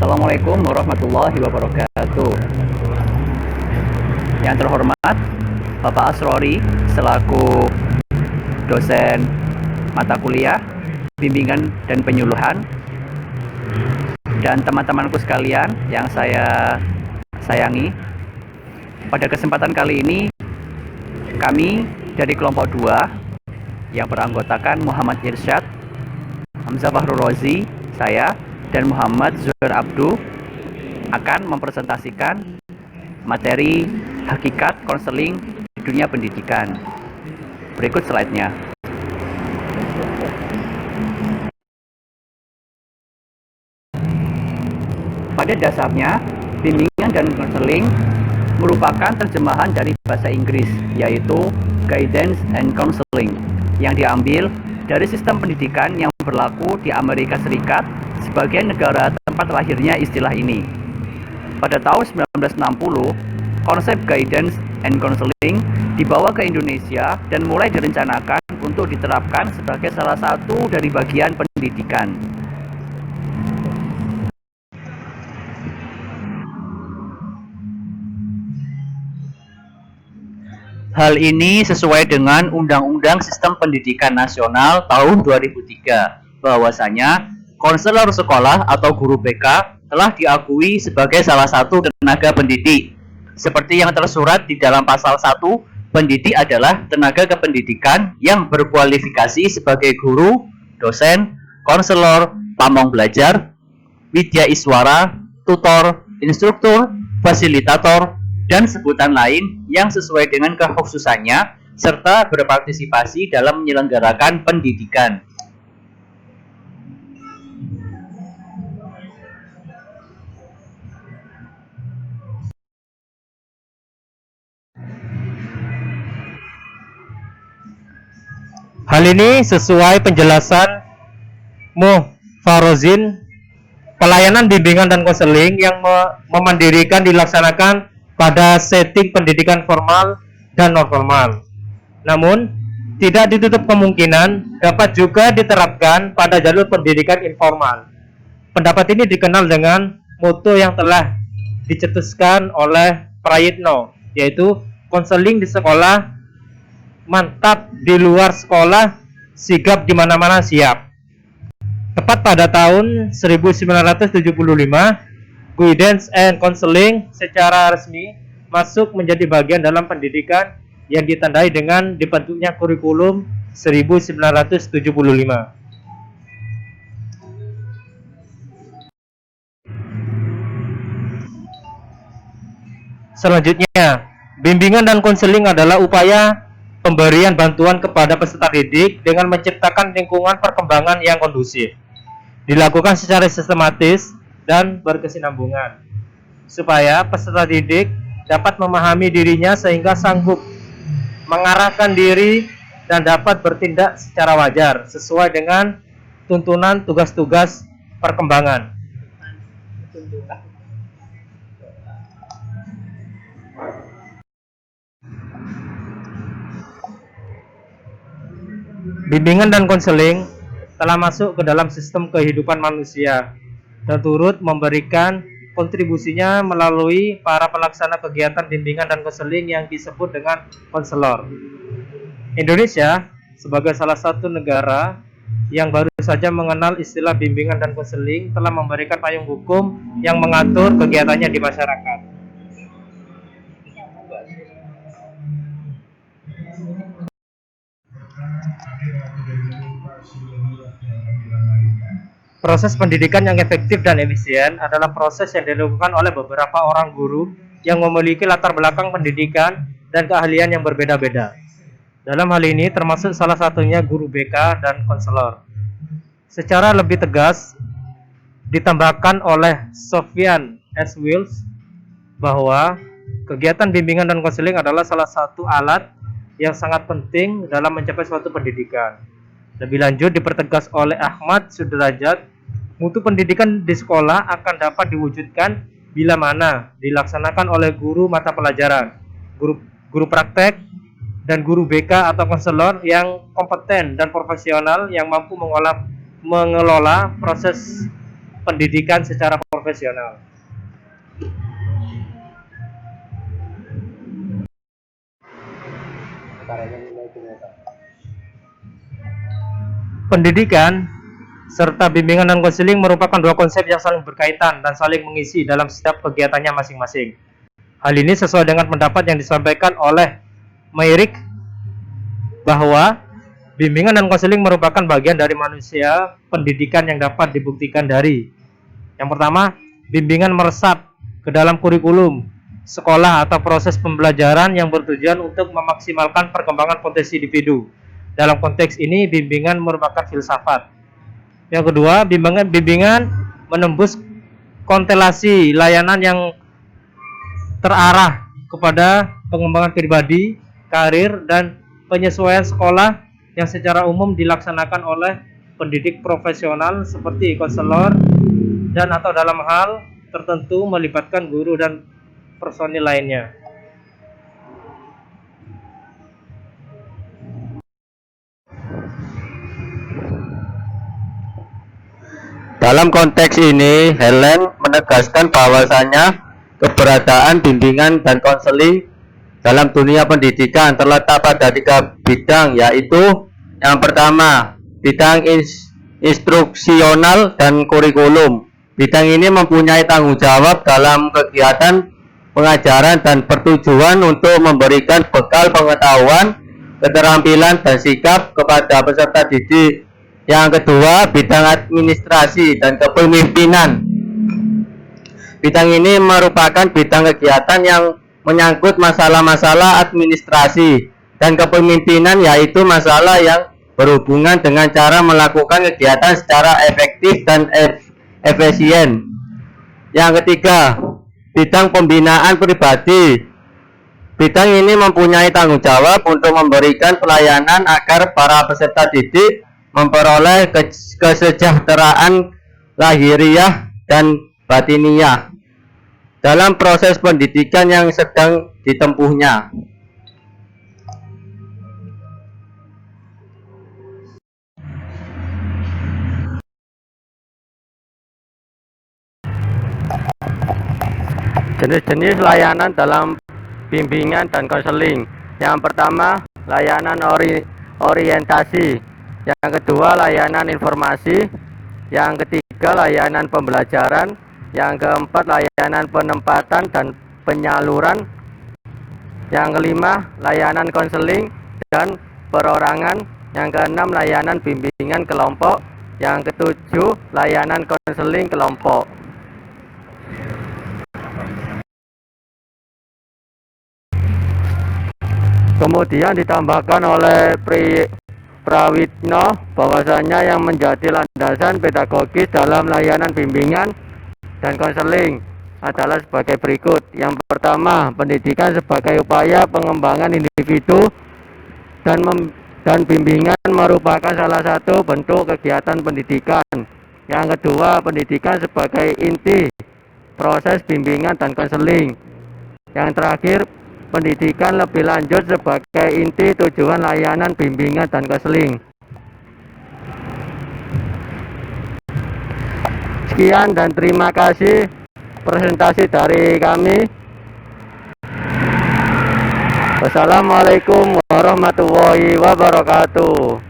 Assalamualaikum warahmatullahi wabarakatuh. Yang terhormat Bapak Asrori selaku dosen mata kuliah bimbingan dan penyuluhan, dan teman-temanku sekalian yang saya sayangi. Pada kesempatan kali ini kami dari kelompok 2 yang beranggotakan Muhammad Irsyad, Hamzah Fahrul Rozi, saya, dan Muhammad Zuhair Abdu akan mempresentasikan materi hakikat konseling di dunia pendidikan. Berikut slide-nya. Pada dasarnya, bimbingan dan konseling merupakan terjemahan dari bahasa Inggris, yaitu Guidance and Counseling, yang diambil dari sistem pendidikan yang berlaku di Amerika Serikat sebagai negara tempat lahirnya istilah ini. Pada tahun 1960, konsep Guidance and Counseling dibawa ke Indonesia dan mulai direncanakan untuk diterapkan sebagai salah satu dari bagian pendidikan. Hal ini sesuai dengan Undang-Undang Sistem Pendidikan Nasional tahun 2003, bahwasanya konselor sekolah atau guru BK telah diakui sebagai salah satu tenaga pendidik. Seperti yang tersurat di dalam pasal 1, pendidik adalah tenaga kependidikan yang berkualifikasi sebagai guru, dosen, konselor, pamong belajar, widya iswara, tutor, instruktur, fasilitator, dan sebutan lain yang sesuai dengan kekhususannya, serta berpartisipasi dalam menyelenggarakan pendidikan. Hal ini sesuai penjelasan Mufarozin, pelayanan bimbingan dan konseling yang memandirikan dilaksanakan pada setting pendidikan formal dan non formal. Namun, tidak ditutup kemungkinan dapat juga diterapkan pada jalur pendidikan informal. Pendapat ini dikenal dengan moto yang telah dicetuskan oleh Prayitno, yaitu konseling di sekolah, mantap di luar sekolah, sigap di mana-mana siap. Tepat pada tahun 1975, Guidance and Counseling secara resmi masuk menjadi bagian dalam pendidikan yang ditandai dengan dibentuknya kurikulum 1975. Selanjutnya, bimbingan dan konseling adalah upaya pemberian bantuan kepada peserta didik dengan menciptakan lingkungan perkembangan yang kondusif. Dilakukan secara sistematis dan berkesinambungan, supaya peserta didik dapat memahami dirinya sehingga sanggup mengarahkan diri dan dapat bertindak secara wajar sesuai dengan tuntunan tugas-tugas perkembangan. Bimbingan dan konseling telah masuk ke dalam sistem kehidupan manusia dan turut memberikan kontribusinya melalui para pelaksana kegiatan bimbingan dan konseling yang disebut dengan konselor. Indonesia sebagai salah satu negara yang baru saja mengenal istilah bimbingan dan konseling telah memberikan payung hukum yang mengatur kegiatannya di masyarakat. Proses pendidikan yang efektif dan efisien adalah proses yang dilakukan oleh beberapa orang guru yang memiliki latar belakang pendidikan dan keahlian yang berbeda-beda. Dalam hal ini termasuk salah satunya guru BK dan konselor. Secara lebih tegas, ditambahkan oleh Sofyan S. Wills bahwa kegiatan bimbingan dan konseling adalah salah satu alat yang sangat penting dalam mencapai suatu pendidikan. Lebih lanjut dipertegas oleh Ahmad Sudrajat, mutu pendidikan di sekolah akan dapat diwujudkan bila mana dilaksanakan oleh guru mata pelajaran, guru praktek, dan guru BK atau konselor yang kompeten dan profesional yang mampu mengelola proses pendidikan secara profesional. profesional. Pendidikan serta bimbingan dan konseling merupakan dua konsep yang saling berkaitan dan saling mengisi dalam setiap kegiatannya masing-masing. Hal ini sesuai dengan pendapat yang disampaikan oleh Meyrick bahwa bimbingan dan konseling merupakan bagian dari manusia pendidikan yang dapat dibuktikan dari: yang pertama, bimbingan meresap ke dalam kurikulum sekolah atau proses pembelajaran yang bertujuan untuk memaksimalkan perkembangan potensi individu. Dalam konteks ini, bimbingan merupakan filsafat. Yang kedua, bimbingan menembus konstelasi layanan yang terarah kepada pengembangan pribadi, karir, dan penyesuaian sekolah yang secara umum dilaksanakan oleh pendidik profesional seperti konselor dan atau dalam hal tertentu melibatkan guru dan personil lainnya. Dalam konteks ini, Helen menegaskan bahwasannya keberadaan bimbingan dan konseling dalam dunia pendidikan terletak pada 3 bidang, yaitu yang pertama, bidang instruksional dan kurikulum. Bidang ini mempunyai tanggung jawab dalam kegiatan pengajaran dan bertujuan untuk memberikan bekal pengetahuan, keterampilan, dan sikap kepada peserta didik. Yang kedua, bidang administrasi dan kepemimpinan. Bidang ini merupakan bidang kegiatan yang menyangkut masalah-masalah administrasi dan kepemimpinan, yaitu masalah yang berhubungan dengan cara melakukan kegiatan secara efektif dan efisien. Yang ketiga, bidang pembinaan pribadi. Bidang ini mempunyai tanggung jawab untuk memberikan pelayanan agar para peserta didik memperoleh kesejahteraan lahiriah dan batiniah dalam proses pendidikan yang sedang ditempuhnya. Jenis-jenis layanan dalam bimbingan dan konseling. Yang pertama, layanan orientasi. Yang kedua, layanan informasi. Yang ketiga, layanan pembelajaran. Yang keempat, layanan penempatan dan penyaluran. Yang kelima, layanan konseling dan perorangan. Yang keenam, layanan bimbingan kelompok. Yang ketujuh, layanan konseling kelompok. Kemudian ditambahkan oleh Prawitno bahwasanya yang menjadi landasan pedagogis dalam layanan bimbingan dan konseling adalah sebagai berikut. Yang pertama, pendidikan sebagai upaya pengembangan individu dan bimbingan merupakan salah satu bentuk kegiatan pendidikan. Yang kedua, pendidikan sebagai inti proses bimbingan dan konseling. Yang terakhir, pendidikan lebih lanjut sebagai inti tujuan layanan bimbingan dan konseling. Sekian dan terima kasih presentasi dari kami. Wassalamualaikum warahmatullahi wabarakatuh.